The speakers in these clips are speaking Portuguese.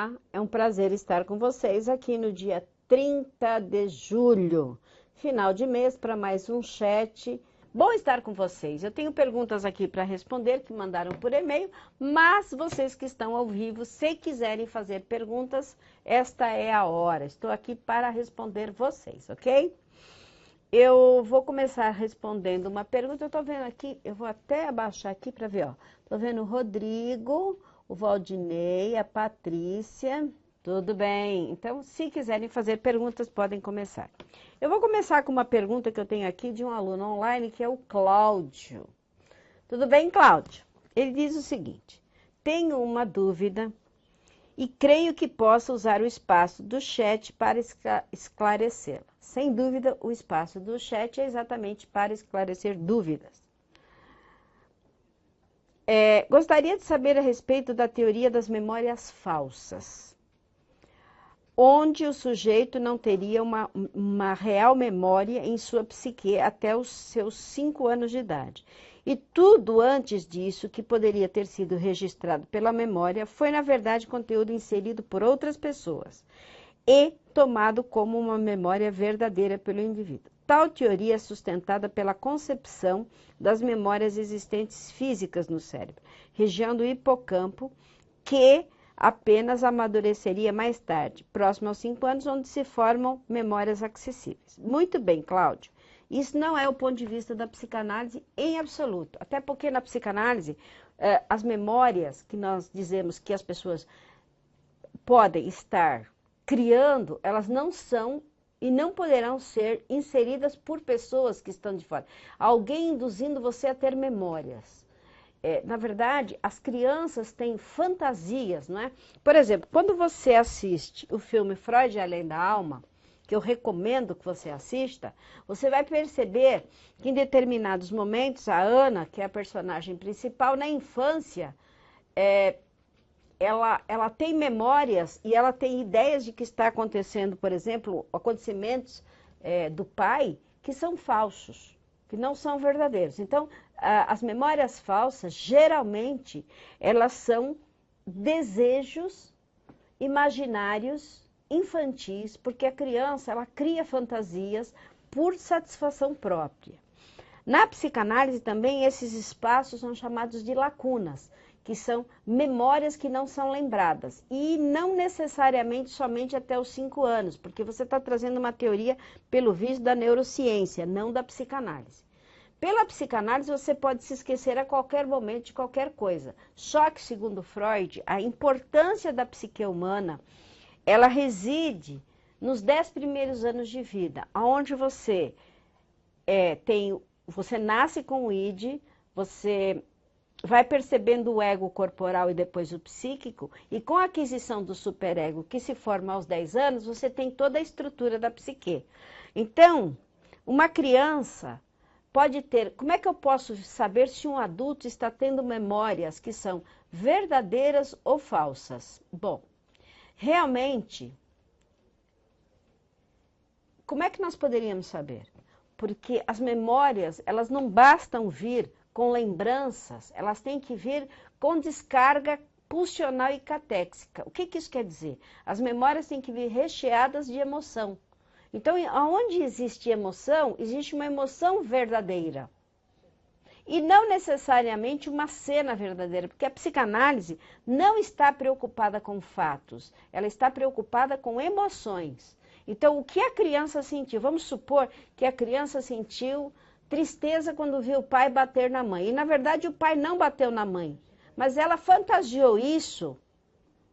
Olá, é um prazer estar com vocês aqui no dia 30 de julho, final de mês, para mais um chat. Bom estar com vocês. Eu tenho perguntas aqui para responder que mandaram por e-mail, mas vocês que estão ao vivo, se quiserem fazer perguntas, esta é a hora. Estou aqui para responder vocês, ok? Eu vou começar respondendo uma pergunta. Eu estou vendo aqui, eu vou até abaixar aqui para ver, ó. Estou vendo o Rodrigo, o Valdinei, a Patrícia, tudo bem? Então, se quiserem fazer perguntas, podem começar. Eu vou começar com uma pergunta que eu tenho aqui de um aluno online, que é o Cláudio. Tudo bem, Cláudio? Ele diz o seguinte: tenho uma dúvida e creio que possa usar o espaço do chat para esclarecê-la. Sem dúvida, o espaço do chat é exatamente para esclarecer dúvidas. Gostaria de saber a respeito da teoria das memórias falsas, onde o sujeito não teria uma real memória em sua psique até os seus 5 anos de idade. E tudo antes disso, que poderia ter sido registrado pela memória, foi, na verdade, conteúdo inserido por outras pessoas e tomado como uma memória verdadeira pelo indivíduo. Tal teoria é sustentada pela concepção das memórias existentes físicas no cérebro, região do hipocampo, que apenas amadureceria mais tarde, próximo aos 5 anos, onde se formam memórias acessíveis. Muito bem, Cláudio. Isso não é o ponto de vista da psicanálise em absoluto. Até porque na psicanálise, as memórias que nós dizemos que as pessoas podem estar criando, elas não são e não poderão ser inseridas por pessoas que estão de fora. Alguém induzindo você a ter memórias. Na verdade, as crianças têm fantasias, não é? Por exemplo, quando você assiste o filme Freud e Além da Alma, que eu recomendo que você assista, você vai perceber que em determinados momentos, a Ana, que é a personagem principal, na infância, ela tem memórias e ela tem ideias de que está acontecendo, por exemplo, acontecimentos do pai que são falsos, que não são verdadeiros. Então, as memórias falsas, geralmente, elas são desejos imaginários infantis, porque a criança, ela cria fantasias por satisfação própria. Na psicanálise também, esses espaços são chamados de lacunas, que são memórias que não são lembradas, e não necessariamente somente até os 5 anos, porque você está trazendo uma teoria, pelo visto, da neurociência, não da psicanálise. Pela psicanálise, você pode se esquecer a qualquer momento de qualquer coisa. Só que, segundo Freud, a importância da psique humana, ela reside nos 10 primeiros anos de vida, onde você você nasce com o id, você vai percebendo o ego corporal e depois o psíquico, e com a aquisição do superego, que se forma aos 10 anos, você tem toda a estrutura da psique. Então, uma criança pode ter... Como é que eu posso saber se um adulto está tendo memórias que são verdadeiras ou falsas? Bom, realmente, como é que nós poderíamos saber? Porque as memórias, elas não bastam vir com lembranças, elas têm que vir com descarga pulsional e catéxica. O que isso quer dizer? As memórias têm que vir recheadas de emoção. Então, onde existe emoção, existe uma emoção verdadeira. E não necessariamente uma cena verdadeira, porque a psicanálise não está preocupada com fatos, ela está preocupada com emoções. Então, o que a criança sentiu? Vamos supor que a criança sentiu tristeza quando viu o pai bater na mãe. E, na verdade, o pai não bateu na mãe. Mas ela fantasiou isso,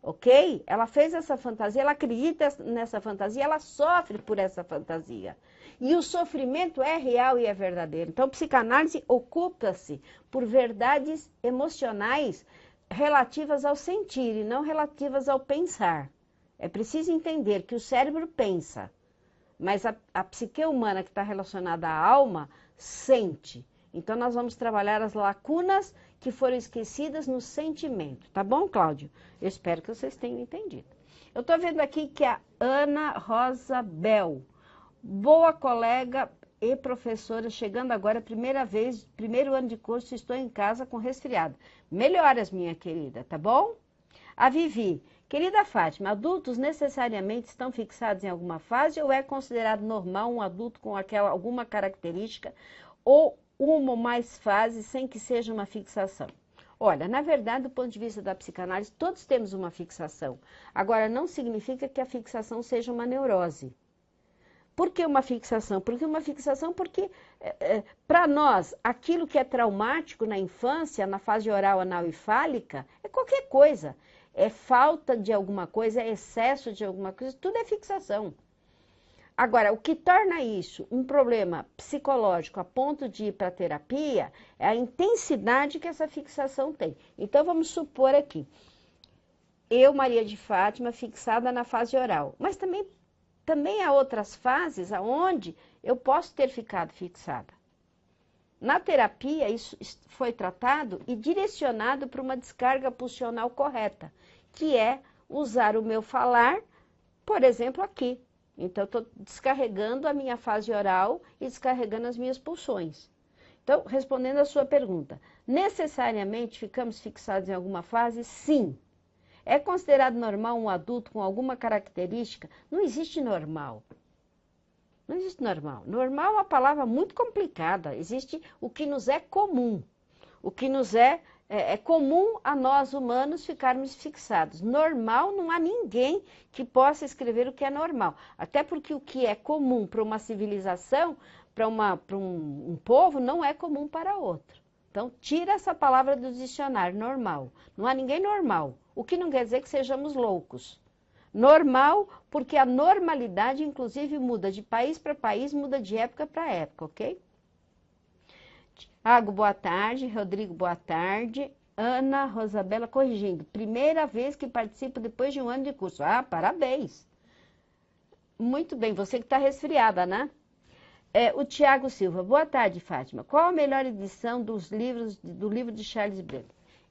ok? Ela fez essa fantasia, ela acredita nessa fantasia, ela sofre por essa fantasia. E o sofrimento é real e é verdadeiro. Então, a psicanálise ocupa-se por verdades emocionais relativas ao sentir e não relativas ao pensar. É preciso entender que o cérebro pensa, mas a psique humana que está relacionada à alma sente. Então, nós vamos trabalhar as lacunas que foram esquecidas no sentimento. Tá bom, Cláudio? Eu espero que vocês tenham entendido. Eu estou vendo aqui que a Ana Rosa Bel, boa colega e professora, chegando agora, primeira vez, primeiro ano de curso, estou em casa com resfriado. Melhoras, minha querida, tá bom? A Vivi, querida Fátima, adultos necessariamente estão fixados em alguma fase ou é considerado normal um adulto com alguma característica ou uma ou mais fases sem que seja uma fixação? Olha, na verdade, do ponto de vista da psicanálise, todos temos uma fixação. Agora, não significa que a fixação seja uma neurose. Por que uma fixação? Porque para nós, aquilo que é traumático na infância, na fase oral, anal e fálica, é qualquer coisa. É falta de alguma coisa, é excesso de alguma coisa, tudo é fixação. Agora, o que torna isso um problema psicológico a ponto de ir para a terapia é a intensidade que essa fixação tem. Então, vamos supor aqui, eu, Maria de Fátima, fixada na fase oral, mas também há outras fases onde eu posso ter ficado fixada. Na terapia, isso foi tratado e direcionado para uma descarga pulsional correta, que é usar o meu falar, por exemplo, aqui. Então, eu estou descarregando a minha fase oral e descarregando as minhas pulsões. Então, respondendo a sua pergunta, necessariamente ficamos fixados em alguma fase? Sim. É considerado normal um adulto com alguma característica? Não existe normal. Não existe normal. Normal é uma palavra muito complicada. Existe o que nos é comum. O que nos é comum a nós humanos ficarmos fixados. Normal, não há ninguém que possa escrever o que é normal. Até porque o que é comum para uma civilização, para um povo, não é comum para outro. Então, tira essa palavra do dicionário, normal. Não há ninguém normal. O que não quer dizer que sejamos loucos. Normal, porque a normalidade, inclusive, muda de país para país, muda de época para época, ok? Tiago, boa tarde. Rodrigo, boa tarde. Ana Rosabela, corrigindo. Primeira vez que participo depois de um ano de curso. Ah, parabéns. Muito bem, você que está resfriada, né? O Tiago Silva, boa tarde, Fátima. Qual a melhor edição do livro de Charles Brennan?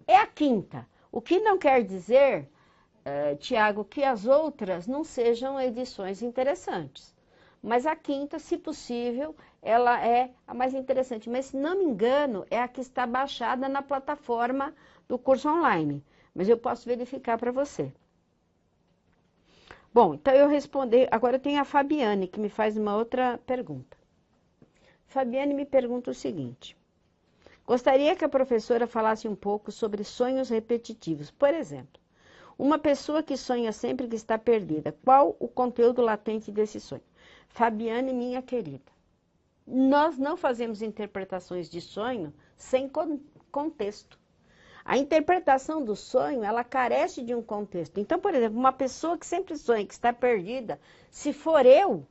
É a quinta. O que não quer dizer, Tiago, que as outras não sejam edições interessantes. Mas a quinta, se possível, ela é a mais interessante. Mas, se não me engano, é a que está baixada na plataforma do curso online. Mas eu posso verificar para você. Bom, então eu respondi. Agora tem a Fabiane, que me faz uma outra pergunta. Fabiane me pergunta o seguinte. Gostaria que a professora falasse um pouco sobre sonhos repetitivos. Por exemplo, uma pessoa que sonha sempre que está perdida. Qual o conteúdo latente desse sonho? Fabiane, minha querida, nós não fazemos interpretações de sonho sem contexto. A interpretação do sonho, ela carece de um contexto. Então, por exemplo, uma pessoa que sempre sonha que está perdida, se for eu,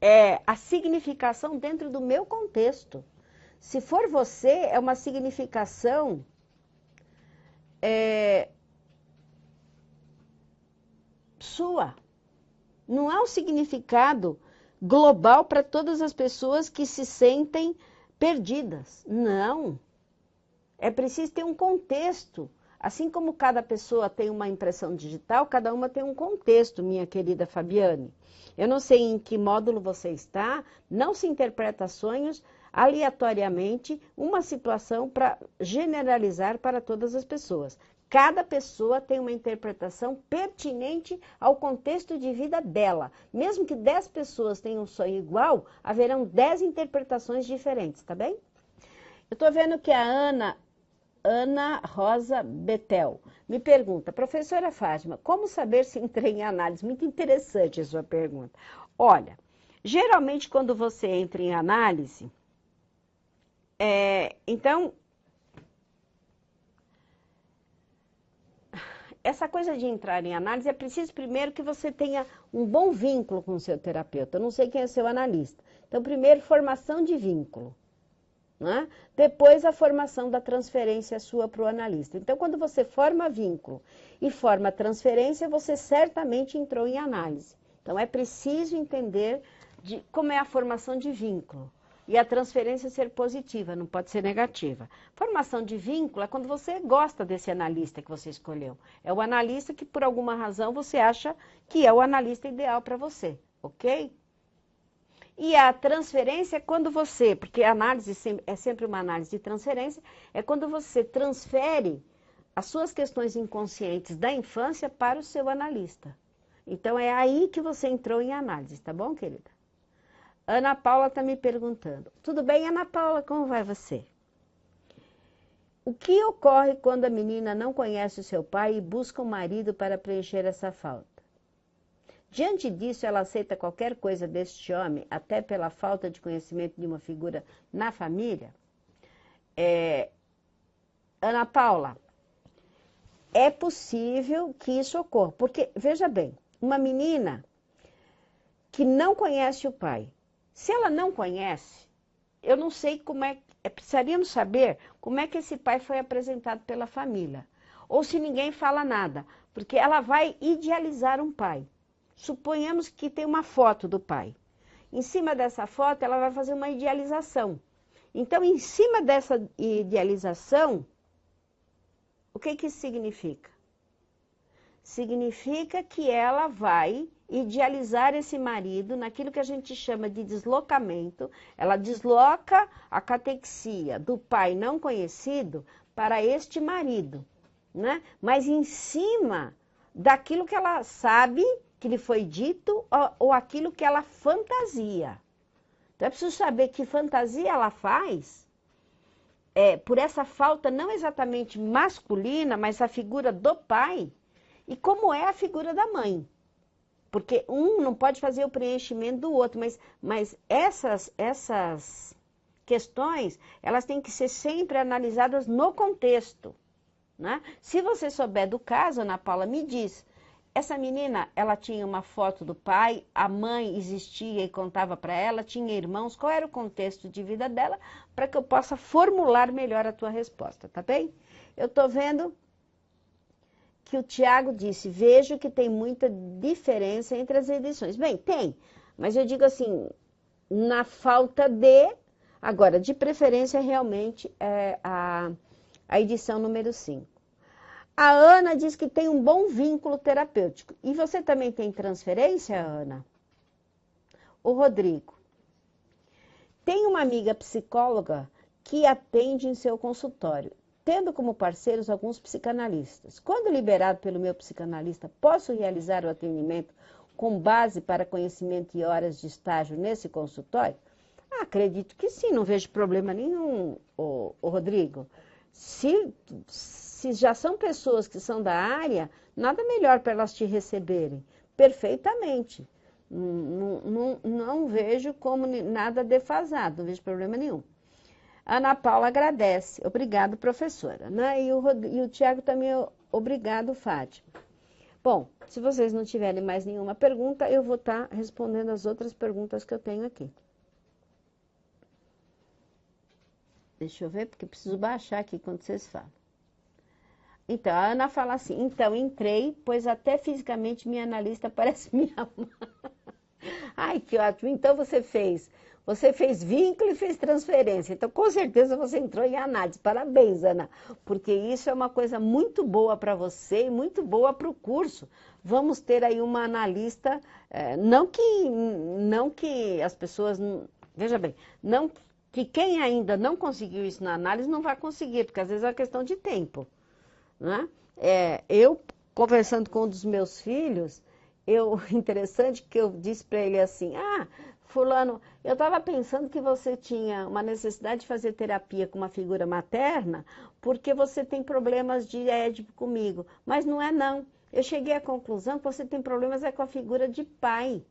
é a significação dentro do meu contexto. Se for você, é uma significação sua. Não há um significado global para todas as pessoas que se sentem perdidas. Não. É preciso ter um contexto. Assim como cada pessoa tem uma impressão digital, cada uma tem um contexto, minha querida Fabiane. Eu não sei em que módulo você está, não se interpreta sonhos aleatoriamente, uma situação para generalizar para todas as pessoas. Cada pessoa tem uma interpretação pertinente ao contexto de vida dela. Mesmo que 10 pessoas tenham um sonho igual, haverão 10 interpretações diferentes, tá bem? Eu estou vendo que a Ana Rosa Betel me pergunta, professora Fátima, como saber se entrei em análise? Muito interessante a sua pergunta. Olha, geralmente quando você entra em análise, então, essa coisa de entrar em análise é preciso primeiro que você tenha um bom vínculo com o seu terapeuta. Eu não sei quem é seu analista. Então, primeiro, formação de vínculo. Né? Depois, a formação da transferência sua para o analista. Então, quando você forma vínculo e forma transferência, você certamente entrou em análise. Então, é preciso entender como é a formação de vínculo. E a transferência ser positiva, não pode ser negativa. Formação de vínculo é quando você gosta desse analista que você escolheu. É o analista que, por alguma razão, você acha que é o analista ideal para você, ok? E a transferência é quando você, porque a análise é sempre uma análise de transferência, é quando você transfere as suas questões inconscientes da infância para o seu analista. Então, é aí que você entrou em análise, tá bom, querida? Ana Paula está me perguntando. Tudo bem, Ana Paula, como vai você? O que ocorre quando a menina não conhece o seu pai e busca um marido para preencher essa falta? Diante disso, ela aceita qualquer coisa deste homem, até pela falta de conhecimento de uma figura na família? Ana Paula, é possível que isso ocorra, porque, veja bem, uma menina que não conhece o pai, se ela não conhece, eu não sei como precisaríamos saber como é que esse pai foi apresentado pela família, ou se ninguém fala nada, porque ela vai idealizar um pai. Suponhamos que tem uma foto do pai. Em cima dessa foto, ela vai fazer uma idealização. Então, em cima dessa idealização, o que isso significa? Significa que ela vai idealizar esse marido naquilo que a gente chama de deslocamento. Ela desloca a catexia do pai não conhecido para este marido, né? Mas em cima daquilo que ela sabe que lhe foi dito ou aquilo que ela fantasia. Então é preciso saber que fantasia ela faz por essa falta não exatamente masculina, mas a figura do pai e como é a figura da mãe. Porque um não pode fazer o preenchimento do outro, mas essas questões, elas têm que ser sempre analisadas no contexto, né? Se você souber do caso, Ana Paula, me diz, essa menina, ela tinha uma foto do pai, a mãe existia e contava para ela, tinha irmãos, qual era o contexto de vida dela, para que eu possa formular melhor a tua resposta, tá bem? Eu estou vendo que o Tiago disse, vejo que tem muita diferença entre as edições. Bem, tem, mas eu digo assim, na falta de, agora, de preferência realmente é a edição número 5. A Ana diz que tem um bom vínculo terapêutico. E você também tem transferência, Ana? O Rodrigo. Tem uma amiga psicóloga que atende em seu consultório, tendo como parceiros alguns psicanalistas. Quando liberado pelo meu psicanalista, posso realizar o atendimento com base para conhecimento e horas de estágio nesse consultório? Acredito que sim, não vejo problema nenhum, o Rodrigo. Se já são pessoas que são da área, nada melhor para elas te receberem. Perfeitamente. Não vejo como nada defasado, não vejo problema nenhum. Ana Paula agradece. Obrigado, professora. Né? E o Tiago também, obrigado, Fátima. Bom, se vocês não tiverem mais nenhuma pergunta, eu vou estar respondendo as outras perguntas que eu tenho aqui. Deixa eu ver, porque eu preciso baixar aqui quando vocês falam. Então, a Ana fala assim, então entrei, pois até fisicamente minha analista parece minha mãe. Ai, que ótimo. Então você fez vínculo e fez transferência. Então, com certeza você entrou em análise. Parabéns, Ana, porque isso é uma coisa muito boa para você e muito boa para o curso. Vamos ter aí uma analista, não que as pessoas, veja bem, não que quem ainda não conseguiu isso na análise não vai conseguir, porque às vezes é uma questão de tempo. Né? Eu, conversando com um dos meus filhos, interessante que eu disse para ele assim, fulano, eu estava pensando que você tinha uma necessidade de fazer terapia com uma figura materna, porque você tem problemas de Édipo comigo, mas não é não. Eu cheguei à conclusão que você tem problemas com a figura de pai.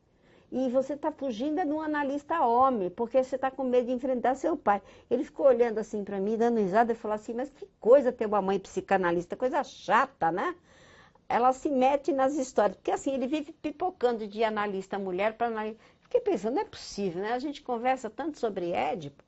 E você está fugindo de um analista homem, porque você está com medo de enfrentar seu pai. Ele ficou olhando assim para mim, dando risada, e falou assim, mas que coisa ter uma mãe psicanalista, coisa chata, né? Ela se mete nas histórias, porque assim, ele vive pipocando de analista mulher para analista. Fiquei pensando, não é possível, né? A gente conversa tanto sobre Édipo,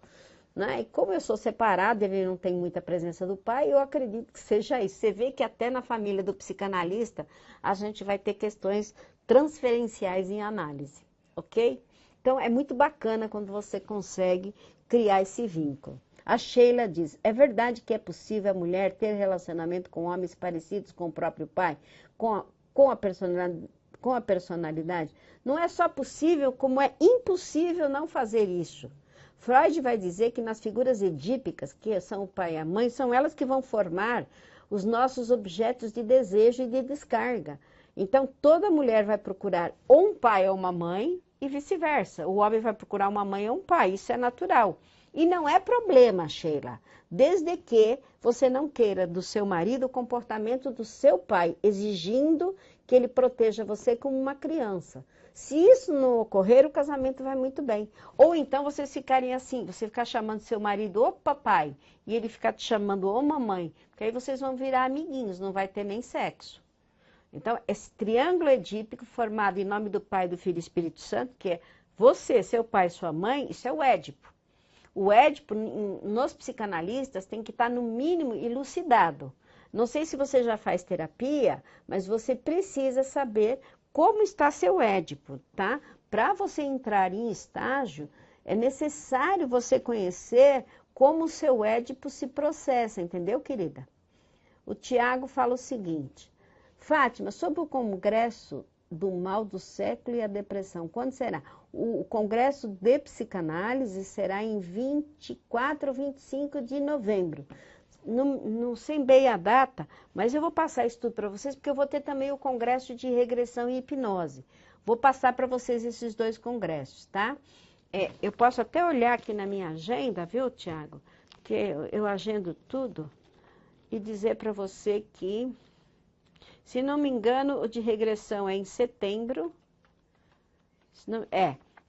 né? E como eu sou separada, ele não tem muita presença do pai, eu acredito que seja isso. Você vê que até na família do psicanalista, a gente vai ter questões transferenciais em análise. Ok? Então, é muito bacana quando você consegue criar esse vínculo. A Sheila diz, é verdade que é possível a mulher ter relacionamento com homens parecidos com o próprio pai, com a personalidade? Não é só possível, como é impossível não fazer isso. Freud vai dizer que nas figuras edípicas, que são o pai e a mãe, são elas que vão formar os nossos objetos de desejo e de descarga. Então, toda mulher vai procurar ou um pai ou uma mãe e vice-versa. O homem vai procurar uma mãe ou um pai, isso é natural. E não é problema, Sheila, desde que você não queira do seu marido o comportamento do seu pai, exigindo que ele proteja você como uma criança. Se isso não ocorrer, o casamento vai muito bem. Ou então vocês ficarem assim, você ficar chamando seu marido ô papai, e ele ficar te chamando ô mamãe, porque aí vocês vão virar amiguinhos, não vai ter nem sexo. Então, esse triângulo edípico formado em nome do Pai, do Filho e do Espírito Santo, que é você, seu pai e sua mãe, isso é o Édipo. O Édipo, nos psicanalistas, tem que estar, no mínimo, elucidado. Não sei se você já faz terapia, mas você precisa saber como está seu Édipo, tá? Para você entrar em estágio, é necessário você conhecer como o seu Édipo se processa, entendeu, querida? O Tiago fala o seguinte: Fátima, sobre o congresso do mal do século e a depressão, quando será? O congresso de psicanálise será em 24 ou 25 de novembro. Não sei bem a data, mas eu vou passar isso tudo para vocês, porque eu vou ter também o congresso de regressão e hipnose. Vou passar para vocês esses dois congressos, tá? Eu posso até olhar aqui na minha agenda, viu, Tiago? Que eu agendo tudo e dizer para você que, se não me engano, o de regressão é em setembro.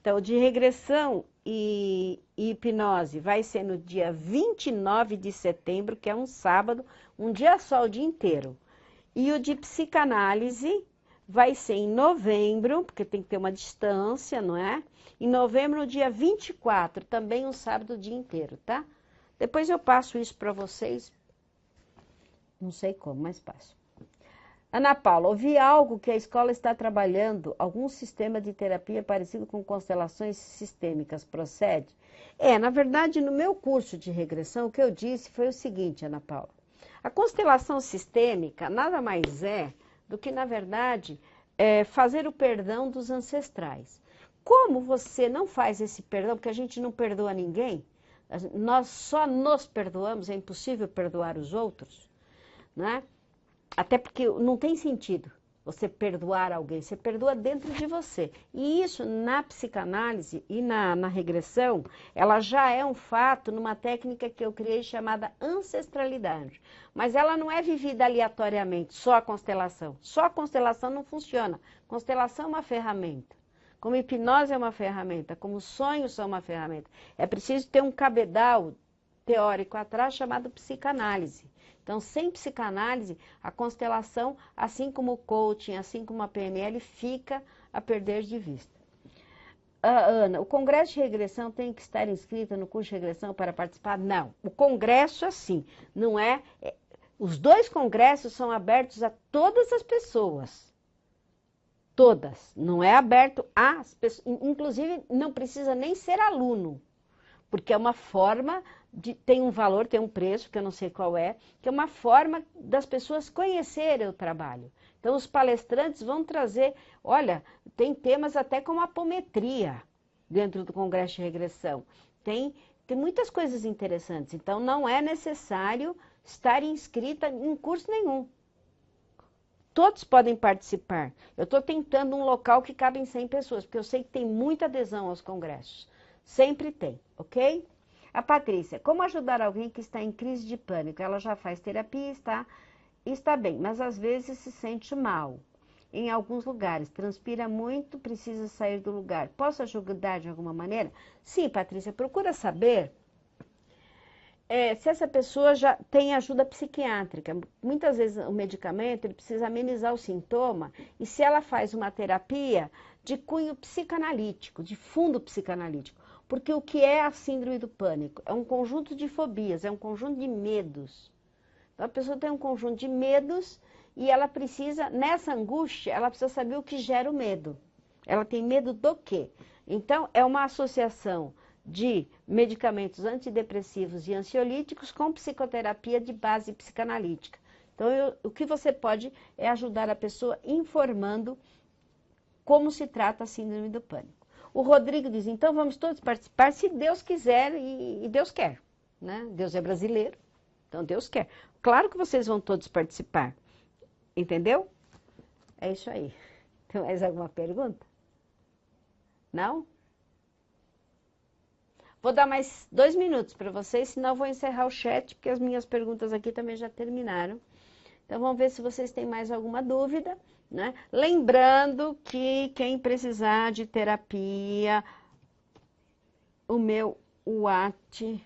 Então, o de regressão e hipnose vai ser no dia 29 de setembro, que é um sábado, um dia só, o dia inteiro. E o de psicanálise vai ser em novembro, porque tem que ter uma distância, não é? Em novembro, no dia 24, também um sábado, o dia inteiro, tá? Depois eu passo isso para vocês, não sei como, mas passo. Ana Paula, ouvi algo que a escola está trabalhando, algum sistema de terapia parecido com constelações sistêmicas, procede? Na verdade, no meu curso de regressão, o que eu disse foi o seguinte, Ana Paula. A constelação sistêmica nada mais é do que, na verdade, fazer o perdão dos ancestrais. Como você não faz esse perdão, porque a gente não perdoa ninguém, nós só nos perdoamos, é impossível perdoar os outros, né? Até porque não tem sentido você perdoar alguém, você perdoa dentro de você. E isso, na psicanálise e na regressão, ela já é um fato numa técnica que eu criei chamada ancestralidade. Mas ela não é vivida aleatoriamente, só a constelação. Só a constelação não funciona. Constelação é uma ferramenta. Como hipnose é uma ferramenta, como sonhos são uma ferramenta. É preciso ter um cabedal teórico atrás chamado psicanálise. Então, sem psicanálise, a constelação, assim como o coaching, assim como a PNL, fica a perder de vista. Ana, o congresso de regressão tem que estar inscrita no curso de regressão para participar? Não. O congresso, assim, não é... Os dois congressos são abertos a todas as pessoas. Todas. Não é aberto às pessoas. Inclusive, não precisa nem ser aluno. Porque é uma forma... tem um valor, tem um preço, que eu não sei qual é, que é uma forma das pessoas conhecerem o trabalho. Então, os palestrantes vão trazer, olha, tem temas até como apometria dentro do Congresso de Regressão. Tem muitas coisas interessantes, então não é necessário estar inscrita em curso nenhum. Todos podem participar. Eu estou tentando um local que cabem 100 pessoas, porque eu sei que tem muita adesão aos congressos. Sempre tem, ok? A Patrícia, como ajudar alguém que está em crise de pânico? Ela já faz terapia, está bem, mas às vezes se sente mal. Em alguns lugares, transpira muito, precisa sair do lugar. Posso ajudar de alguma maneira? Sim, Patrícia, procura saber se essa pessoa já tem ajuda psiquiátrica. Muitas vezes o medicamento ele precisa amenizar o sintoma, e se ela faz uma terapia de cunho psicanalítico, de fundo psicanalítico. Porque o que é a síndrome do pânico? É um conjunto de fobias, é um conjunto de medos. Então, a pessoa tem um conjunto de medos e ela precisa, nessa angústia, ela precisa saber o que gera o medo. Ela tem medo do quê? Então, é uma associação de medicamentos antidepressivos e ansiolíticos com psicoterapia de base psicanalítica. Então, o que você pode é ajudar a pessoa informando como se trata a síndrome do pânico. O Rodrigo diz, então vamos todos participar, se Deus quiser, e Deus quer, né? Deus é brasileiro, então Deus quer. Claro que vocês vão todos participar, entendeu? É isso aí. Tem mais alguma pergunta? Não? Vou dar mais 2 minutos para vocês, senão eu vou encerrar o chat, porque as minhas perguntas aqui também já terminaram. Então, vamos ver se vocês têm mais alguma dúvida, né? Lembrando que quem precisar de terapia, o meu WhatsApp,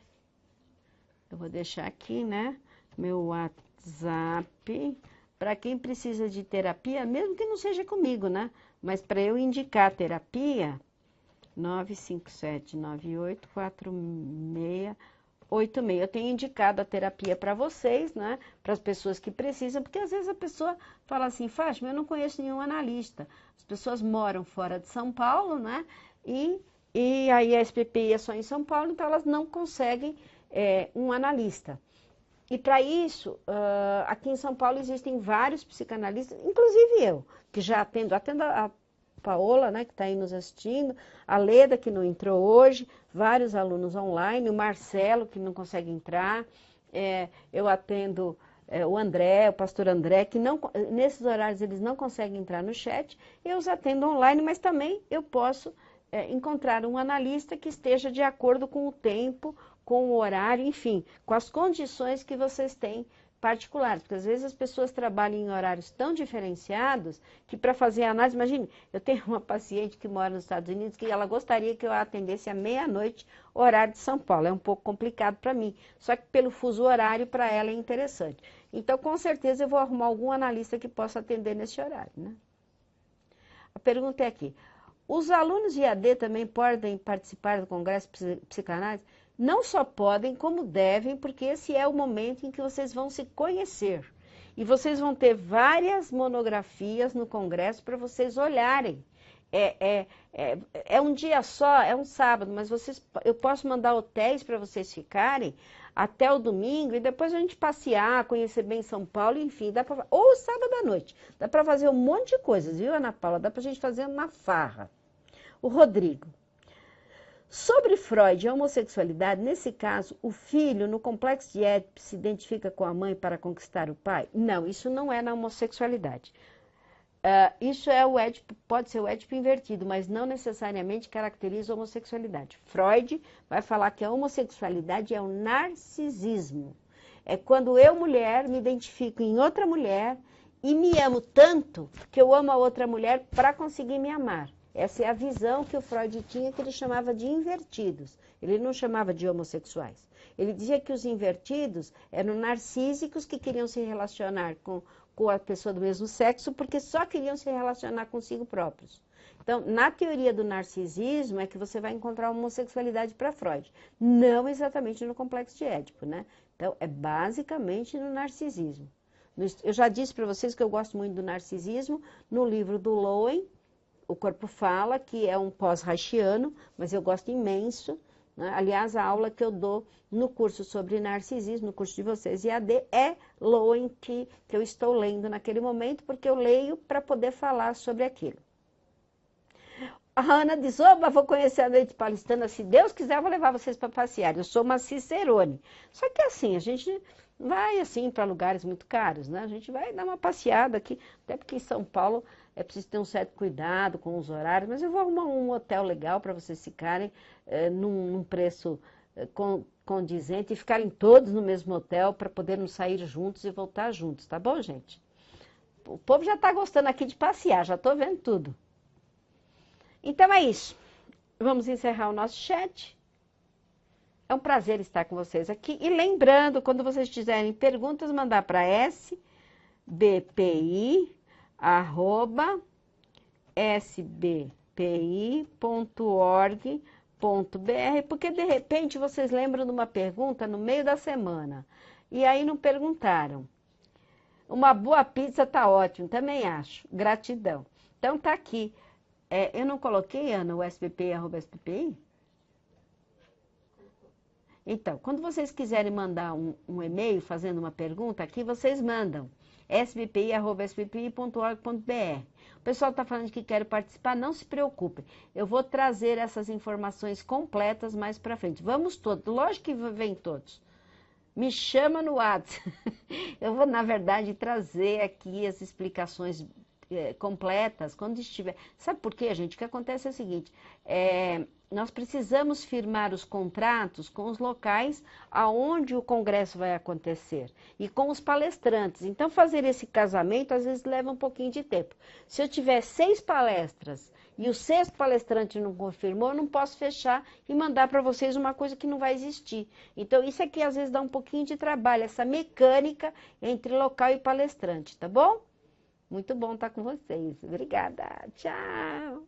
eu vou deixar aqui, né? Meu WhatsApp, para quem precisa de terapia, mesmo que não seja comigo, né? Mas para eu indicar terapia, 957984686. Eu tenho indicado a terapia para vocês, né? Para as pessoas que precisam, porque às vezes a pessoa fala assim, Fátima, eu não conheço nenhum analista. As pessoas moram fora de São Paulo, né? E aí a SPPI é só em São Paulo, então elas não conseguem um analista. E para isso, aqui em São Paulo existem vários psicanalistas, inclusive eu, que já atendo a Paola, né, que está aí nos assistindo, a Leda, que não entrou hoje, vários alunos online, o Marcelo, que não consegue entrar, eu atendo o André, o pastor André, que não, nesses horários eles não conseguem entrar no chat, eu os atendo online, mas também eu posso encontrar um analista que esteja de acordo com o tempo, com o horário, enfim, com as condições que vocês têm particulares, porque às vezes as pessoas trabalham em horários tão diferenciados que para fazer a análise, imagine, eu tenho uma paciente que mora nos Estados Unidos que ela gostaria que eu a atendesse à meia-noite, horário de São Paulo, é um pouco complicado para mim, só que pelo fuso horário para ela é interessante. Então, com certeza eu vou arrumar algum analista que possa atender nesse horário, né? A pergunta é aqui, os alunos de IAD também podem participar do Congresso Psicanálise? Não só podem, como devem, porque esse é o momento em que vocês vão se conhecer. E vocês vão ter várias monografias no Congresso para vocês olharem. É um dia só, é um sábado, mas eu posso mandar hotéis para vocês ficarem até o domingo e depois a gente passear, conhecer bem São Paulo, enfim, ou sábado à noite. Dá para fazer um monte de coisas, viu, Ana Paula? Dá para a gente fazer uma farra. O Rodrigo. Sobre Freud e a homossexualidade, nesse caso, o filho, no complexo de Édipo, se identifica com a mãe para conquistar o pai? Não, isso não é na homossexualidade. Isso é o Édipo, pode ser o Édipo invertido, mas não necessariamente caracteriza a homossexualidade. Freud vai falar que a homossexualidade é o narcisismo. É quando eu, mulher, me identifico em outra mulher e me amo tanto que eu amo a outra mulher para conseguir me amar. Essa é a visão que o Freud tinha, que ele chamava de invertidos. Ele não chamava de homossexuais. Ele dizia que os invertidos eram narcísicos que queriam se relacionar com a pessoa do mesmo sexo porque só queriam se relacionar consigo próprios. Então, na teoria do narcisismo é que você vai encontrar a homossexualidade para Freud. Não exatamente no complexo de Édipo, né? Então, é basicamente no narcisismo. Eu já disse para vocês que eu gosto muito do narcisismo no livro do Lowen, O Corpo Fala, que é um pós-reichiano, mas eu gosto imenso, né? Aliás, a aula que eu dou no curso sobre narcisismo, no curso de vocês IAD, é Lowen que eu estou lendo naquele momento, porque eu leio para poder falar sobre aquilo. A Ana diz, oba, vou conhecer a noite paulistana, se Deus quiser, eu vou levar vocês para passear. Eu sou uma Cicerone. Só que assim, a gente vai assim para lugares muito caros, né? A gente vai dar uma passeada aqui, até porque em São Paulo é preciso ter um certo cuidado com os horários, mas eu vou arrumar um hotel legal para vocês ficarem num preço condizente e ficarem todos no mesmo hotel para podermos sair juntos e voltar juntos, tá bom, gente? O povo já está gostando aqui de passear, já estou vendo tudo. Então é isso. Vamos encerrar o nosso chat. É um prazer estar com vocês aqui. E lembrando, quando vocês tiverem perguntas, mandar para sbpi@sbpi.org.br, porque de repente vocês lembram de uma pergunta no meio da semana. E aí não perguntaram. Uma boa pizza tá ótimo, também acho. Gratidão. Então tá aqui. Eu não coloquei, Ana, o sbpi@sbpi? Então, quando vocês quiserem mandar um e-mail fazendo uma pergunta, aqui vocês mandam. sbpi@sbpi.org.br. O pessoal está falando que quer participar, não se preocupe. Eu vou trazer essas informações completas mais para frente. Vamos todos, lógico que vem todos. Me chama no WhatsApp. Eu vou, na verdade, trazer aqui as explicações completas quando estiver. Sabe por quê, gente? O que acontece é o seguinte: nós precisamos firmar os contratos com os locais aonde o congresso vai acontecer e com os palestrantes. Então, fazer esse casamento às vezes leva um pouquinho de tempo. Se eu tiver 6 palestras e o 6º palestrante não confirmou, eu não posso fechar e mandar para vocês uma coisa que não vai existir. Então, isso aqui às vezes dá um pouquinho de trabalho, essa mecânica entre local e palestrante, tá bom? Muito bom estar com vocês. Obrigada. Tchau.